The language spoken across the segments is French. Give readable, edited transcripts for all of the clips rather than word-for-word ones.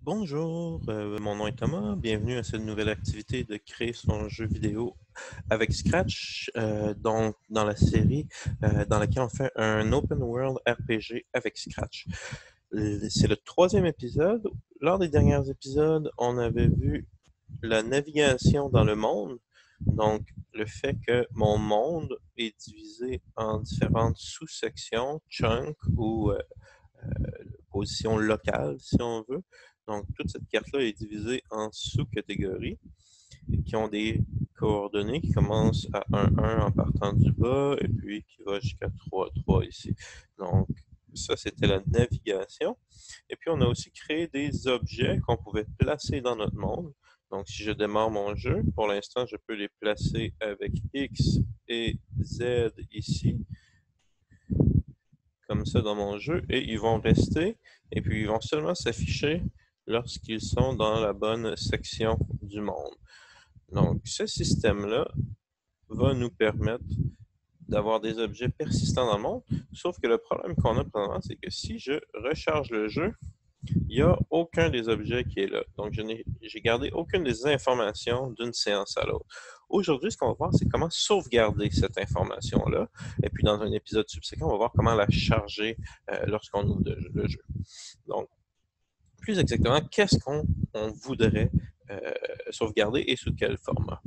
Bonjour, mon nom est Thomas. Bienvenue à cette nouvelle activité de créer son jeu vidéo avec Scratch, donc dans la série dans laquelle on fait un open world RPG avec Scratch. C'est le troisième épisode. Lors des derniers épisodes, on avait vu la navigation dans le monde, donc le fait que mon monde est divisé en différentes sous-sections, chunks ou positions locales, si on veut. Donc, toute cette carte-là est divisée en sous-catégories qui ont des coordonnées qui commencent à 1, 1 en partant du bas et puis qui va jusqu'à 3, 3 ici. Donc, ça, c'était la navigation. Et puis, on a aussi créé des objets qu'on pouvait placer dans notre monde. Donc, si je démarre mon jeu, pour l'instant, je peux les placer avec X et Z ici, comme ça dans mon jeu, et ils vont rester, et puis ils vont seulement s'afficher lorsqu'ils sont dans la bonne section du monde. Donc, ce système-là va nous permettre d'avoir des objets persistants dans le monde, sauf que le problème qu'on a présentement, c'est que si je recharge le jeu, il n'y a aucun des objets qui est là. Donc, j'ai gardé aucune des informations d'une séance à l'autre. Aujourd'hui, ce qu'on va voir, c'est comment sauvegarder cette information-là. Et puis, dans un épisode subséquent, on va voir comment la charger lorsqu'on ouvre le jeu. Donc, plus exactement, qu'est-ce qu'on voudrait sauvegarder et sous quel format.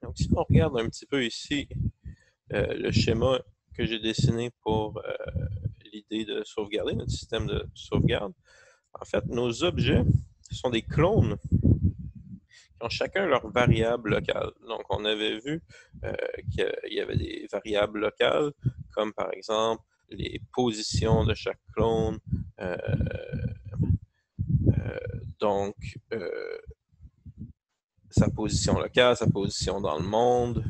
Donc, si on regarde un petit peu ici le schéma que j'ai dessiné pour l'idée de sauvegarder, notre système de sauvegarde, en fait, nos objets sont des clones qui ont chacun leur variable locale. Donc, on avait vu qu'il y avait des variables locales, comme par exemple les positions de chaque clone. Euh, donc, sa position locale, sa position dans le monde.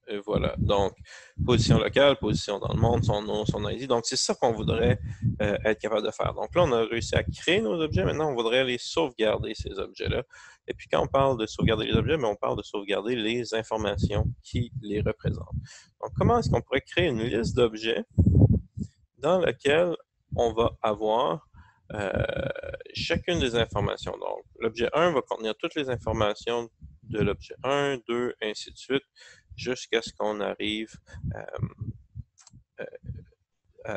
Et voilà. Donc, position locale, position dans le monde, son nom, son ID. Donc, c'est ça qu'on voudrait être capable de faire. Donc là, on a réussi à créer nos objets. Maintenant, on voudrait les sauvegarder, ces objets-là. Et puis, quand on parle de sauvegarder les objets, on parle de sauvegarder les informations qui les représentent. Donc, comment est-ce qu'on pourrait créer une liste d'objets dans laquelle on va avoir chacune des informations. Donc, l'objet 1 va contenir toutes les informations de l'objet 1, 2, ainsi de suite, jusqu'à ce qu'on arrive euh, à,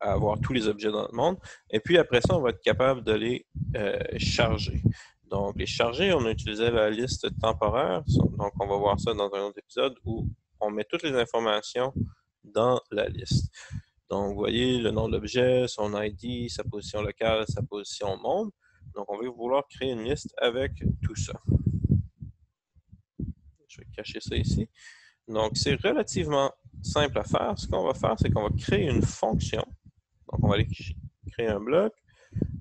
à avoir tous les objets dans le monde. Et puis après ça, on va être capable de les charger. Donc, les charger, on a utilisé la liste temporaire. Donc, on va voir ça dans un autre épisode où on met toutes les informations dans la liste. Donc, vous voyez le nom de l'objet, son ID, sa position locale, sa position monde. Donc, on va vouloir créer une liste avec tout ça. Je vais cacher ça ici. Donc, c'est relativement simple à faire. Ce qu'on va faire, c'est qu'on va créer une fonction. Donc, on va aller créer un bloc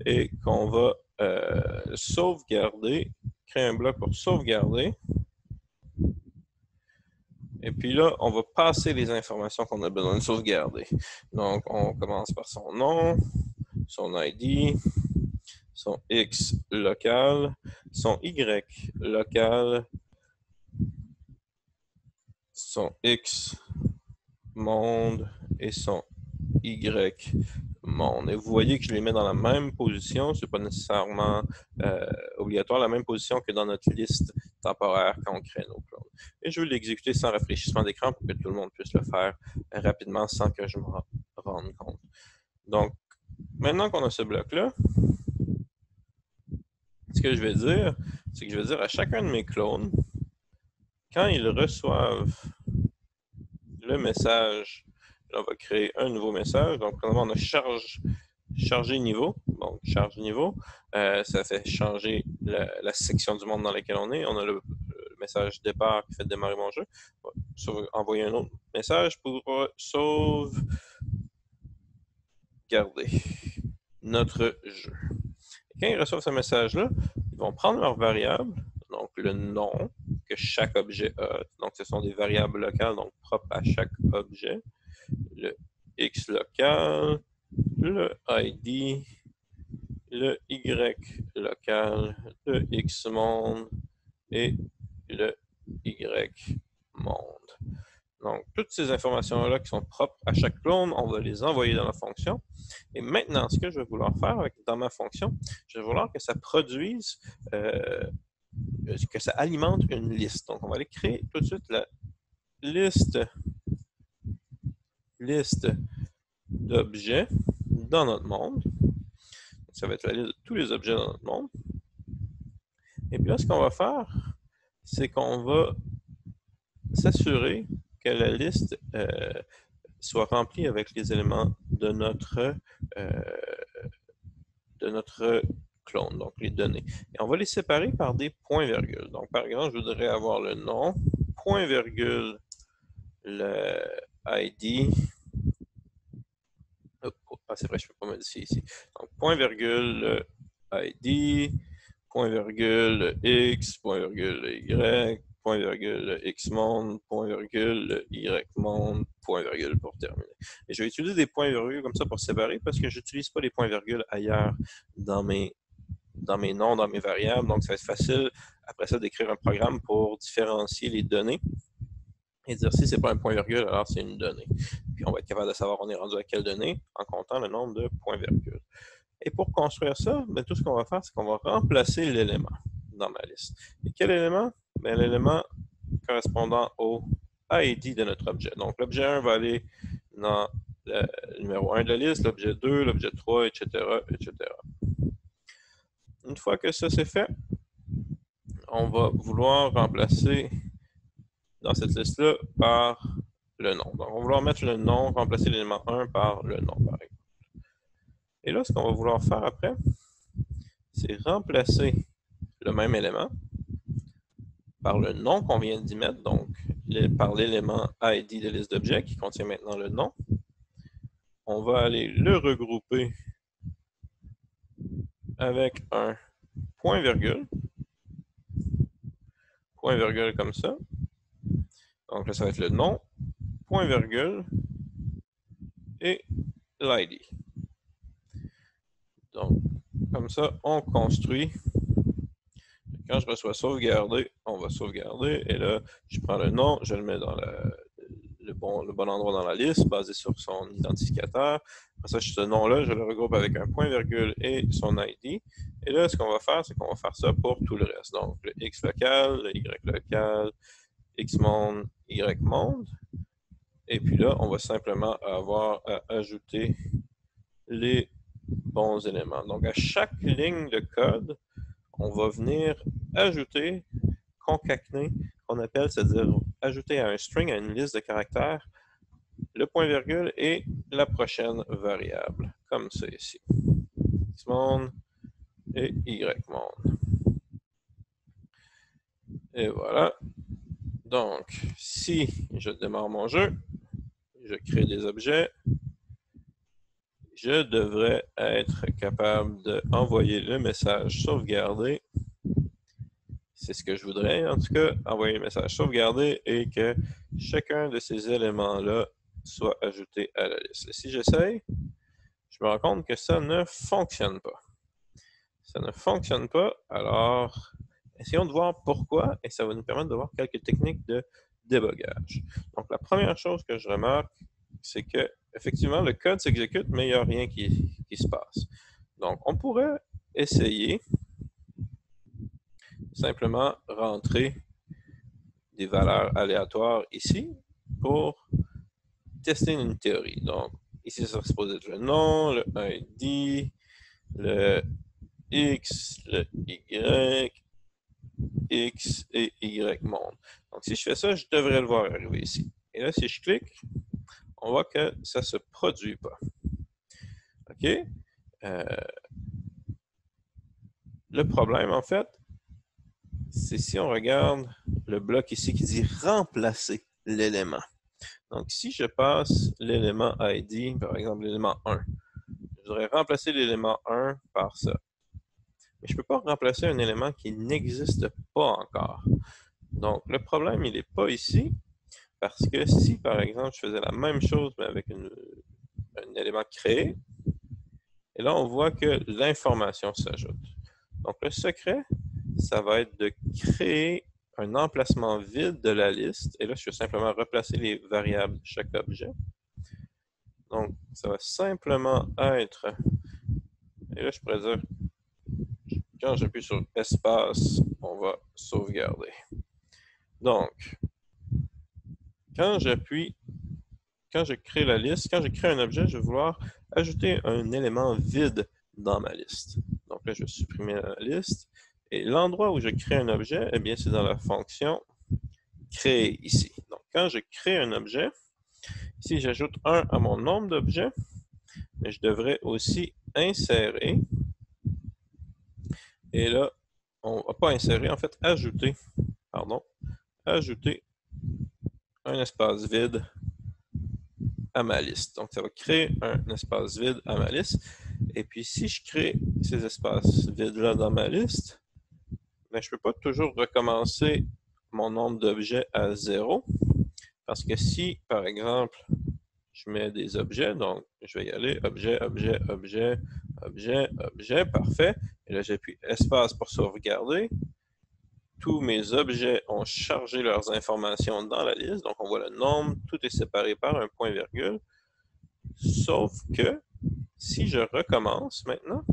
et qu'on va sauvegarder, créer un bloc pour sauvegarder. Et puis là, on va passer les informations qu'on a besoin de sauvegarder. Donc, on commence par son nom, son ID, son X local, son Y local, son X monde et son Y monde. Et vous voyez que je les mets dans la même position, c'est pas nécessairement obligatoire, la même position que dans notre liste temporaire quand on crée nos clones. Et je vais l'exécuter sans rafraîchissement d'écran pour que tout le monde puisse le faire rapidement sans que je m'en rende compte. Donc, maintenant qu'on a ce bloc-là, ce que je vais dire, c'est que je vais dire à chacun de mes clones, quand ils reçoivent le message, là, on va créer un nouveau message. Donc, premièrement, on a charger niveau. Donc, charge niveau, ça fait changer la section du monde dans laquelle on est. On a le message départ qui fait démarrer mon jeu. On va envoyer un autre message pour sauvegarder notre jeu. Et quand ils reçoivent ce message-là, ils vont prendre leur variable, donc le nom que chaque objet a. Donc, ce sont des variables locales, donc propres à chaque objet. Le X local, le ID, le Y local, le X monde et le Y monde. Donc, toutes ces informations-là qui sont propres à chaque clone, on va les envoyer dans la fonction. Et maintenant, ce que je vais vouloir faire dans ma fonction, je vais vouloir que ça produise, que ça alimente une liste. Donc, on va aller créer tout de suite la liste d'objets dans notre monde. Ça va être la liste de tous les objets dans notre monde. Et puis là, ce qu'on va faire, c'est qu'on va s'assurer que la liste soit remplie avec les éléments de notre clone, donc les données. Et on va les séparer par des points-virgules. Donc, par exemple, je voudrais avoir le nom, point-virgule, le ID. Ah, c'est vrai, je ne peux pas modifier ici. Donc, point-virgule, ID, point-virgule, X, point-virgule, Y, point-virgule, X-monde, point-virgule, Y-monde, point-virgule pour terminer. Et je vais utiliser des points-virgules comme ça pour séparer parce que je n'utilise pas les points-virgules ailleurs dans mes noms, dans mes variables. Donc, ça va être facile après ça d'écrire un programme pour différencier les données et dire si c'est pas un point-virgule, alors c'est une donnée. Puis on va être capable de savoir on est rendu à quelle donnée en comptant le nombre de points-virgules. Et pour construire ça, ben, tout ce qu'on va faire, c'est qu'on va remplacer l'élément dans ma liste. Et quel élément? Ben, l'élément correspondant au ID de notre objet. Donc, l'objet 1 va aller dans le numéro 1 de la liste, l'objet 2, l'objet 3, etc., etc. Une fois que ça c'est fait, on va vouloir remplacer dans cette liste-là par le nom. Donc, on va vouloir mettre le nom, remplacer l'élément 1 par le nom, par exemple. Et là, ce qu'on va vouloir faire après, c'est remplacer le même élément par le nom qu'on vient d'y mettre, donc par l'élément ID de liste d'objets qui contient maintenant le nom. On va aller le regrouper avec un point-virgule comme ça. Donc là, ça va être le nom, point-virgule et l'ID. Donc, comme ça, on construit. Quand je reçois sauvegarder, on va sauvegarder. Et là, je prends le nom, je le mets dans le bon endroit dans la liste, basé sur son identificateur. Après ça, ce nom-là, je le regroupe avec un point-virgule et son ID. Et là, ce qu'on va faire, c'est qu'on va faire ça pour tout le reste. Donc, le X local, le Y local, X monde, Y monde. Et puis là, on va simplement avoir à ajouter les bons éléments. Donc, à chaque ligne de code, on va venir ajouter, concatener, qu'on appelle, c'est-à-dire ajouter à un string, à une liste de caractères, le point-virgule et la prochaine variable, comme c'est ici. Xmonde et YMonde. Et voilà. Donc, si je démarre mon jeu, je crée des objets, je devrais être capable d'envoyer le message sauvegarder. C'est ce que je voudrais, en tout cas, envoyer le message sauvegarder et que chacun de ces éléments-là soit ajouté à la liste. Et si j'essaye, je me rends compte que ça ne fonctionne pas. Ça ne fonctionne pas, alors essayons de voir pourquoi et ça va nous permettre de voir quelques techniques de débogage. Donc, la première chose que je remarque, c'est que effectivement, le code s'exécute, mais il n'y a rien qui se passe. Donc, on pourrait essayer simplement rentrer des valeurs aléatoires ici pour tester une théorie. Donc, ici, ça serait supposé être le nom, le ID, le X, le Y, X et Y monde. Donc, si je fais ça, je devrais le voir arriver ici. Et là, si je clique, on voit que ça ne se produit pas. OK? Le problème, en fait, c'est si on regarde le bloc ici qui dit remplacer l'élément. Donc, si je passe l'élément ID, par exemple l'élément 1, je voudrais remplacer l'élément 1 par ça. Mais je ne peux pas remplacer un élément qui n'existe pas encore. Donc, le problème, il n'est pas ici, parce que si, par exemple, je faisais la même chose, mais avec un élément créé, et là, on voit que l'information s'ajoute. Donc, le secret, ça va être de créer un emplacement vide de la liste. Et là, je vais simplement replacer les variables de chaque objet. Donc, ça va simplement être... Et là, je pourrais dire, quand j'appuie sur espace, on va sauvegarder. Donc, quand je crée la liste, quand je crée un objet, je vais vouloir ajouter un élément vide dans ma liste. Donc là, je vais supprimer la liste. Et l'endroit où je crée un objet, eh bien, c'est dans la fonction créer ici. Donc, quand je crée un objet, ici, j'ajoute 1 à mon nombre d'objets, mais je devrais aussi insérer. Et là, on va pas insérer, en fait, ajouter un espace vide à ma liste. Donc, ça va créer un espace vide à ma liste. Et puis, si je crée ces espaces vides-là dans ma liste, ben, je ne peux pas toujours recommencer mon nombre d'objets à 0. Parce que si, par exemple, je mets des objets, donc je vais y aller, objet, objet, objet, objet, objet, parfait. Et là, j'appuie espace pour sauvegarder. Tous mes objets ont chargé leurs informations dans la liste. Donc, on voit le nombre, tout est séparé par un point-virgule. Sauf que, si je recommence maintenant,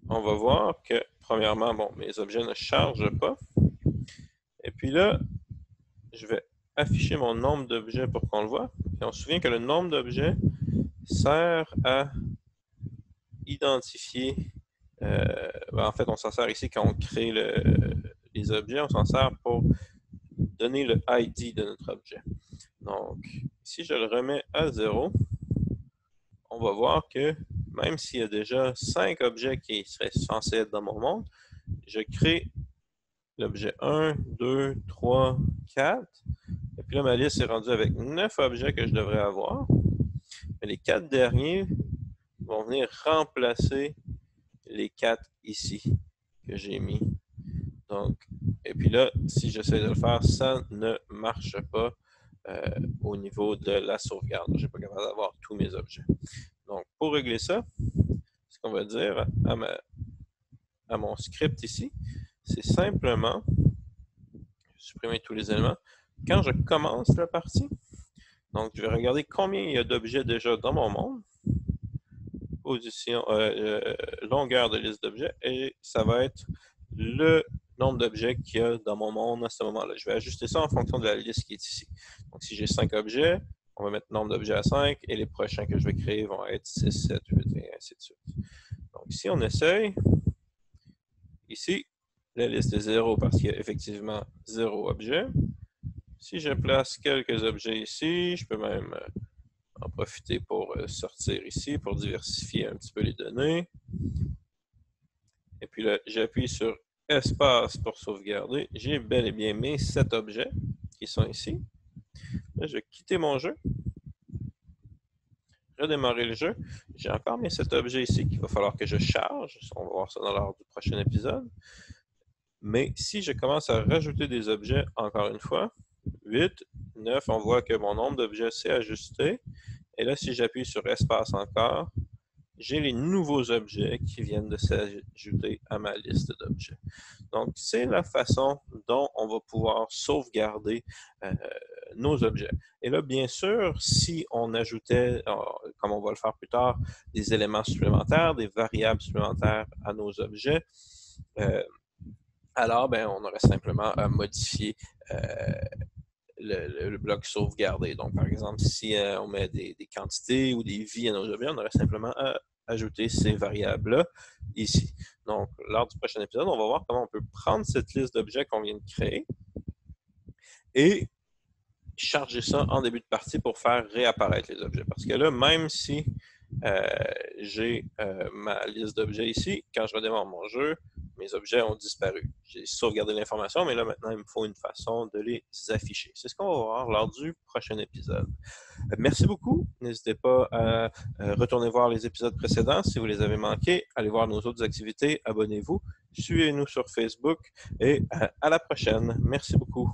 on va voir que, premièrement, bon, mes objets ne chargent pas. Et puis là, je vais afficher mon nombre d'objets pour qu'on le voit. Et on se souvient que le nombre d'objets sert à identifier. En fait, on s'en sert ici quand on crée les objets. On s'en sert pour donner le ID de notre objet. Donc, si je le remets à 0, on va voir que même s'il y a déjà 5 objets qui seraient censés être dans mon monde, je crée l'objet 1, 2, 3, 4. Et puis là, ma liste est rendue avec 9 objets que je devrais avoir. Mais les 4 derniers vont venir remplacer les 4 ici que j'ai mis. Donc, et puis là, si j'essaie de le faire, ça ne marche pas au niveau de la sauvegarde. Je ne suis pas capable d'avoir tous mes objets. Donc, pour régler ça, ce qu'on va dire à mon script ici, c'est simplement supprimer tous les éléments. Quand je commence la partie, donc je vais regarder combien il y a d'objets déjà dans mon monde, position, longueur de liste d'objets, et ça va être le nombre d'objets qu'il y a dans mon monde à ce moment-là. Je vais ajuster ça en fonction de la liste qui est ici. Donc, si j'ai 5 objets, on va mettre nombre d'objets à 5, et les prochains que je vais créer vont être 6, 7, 8, et ainsi de suite. Donc, si on essaye, ici, la liste est 0 parce qu'il y a effectivement 0 objet. Si je place quelques objets ici, je peux même en profiter pour sortir ici, pour diversifier un petit peu les données. Et puis là, j'appuie sur espace pour sauvegarder. J'ai bel et bien mes 7 objets qui sont ici. Là, je vais quitter mon jeu. Redémarrer le jeu. J'ai encore mes 7 objets ici qu'il va falloir que je charge. On va voir ça dans l'ordre du prochain épisode. Mais si je commence à rajouter des objets, encore une fois, 8, 9, on voit que mon nombre d'objets s'est ajusté. Et là, si j'appuie sur espace encore, j'ai les nouveaux objets qui viennent de s'ajouter à ma liste d'objets. Donc, c'est la façon dont on va pouvoir sauvegarder nos objets. Et là, bien sûr, si on ajoutait, comme on va le faire plus tard, des éléments supplémentaires, des variables supplémentaires à nos objets, alors, ben, on aurait simplement à modifier le bloc sauvegardé. Donc, par exemple, si on met des quantités ou des vies à nos objets, on aurait simplement à ajouter ces variables-là ici. Donc, lors du prochain épisode, on va voir comment on peut prendre cette liste d'objets qu'on vient de créer et charger ça en début de partie pour faire réapparaître les objets. Parce que là, même si j'ai ma liste d'objets ici, quand je redémarre mon jeu, mes objets ont disparu. J'ai sauvegardé l'information, mais là, maintenant, il me faut une façon de les afficher. C'est ce qu'on va voir lors du prochain épisode. Merci beaucoup. N'hésitez pas à retourner voir les épisodes précédents si vous les avez manqués. Allez voir nos autres activités. Abonnez-vous. Suivez-nous sur Facebook et à la prochaine. Merci beaucoup.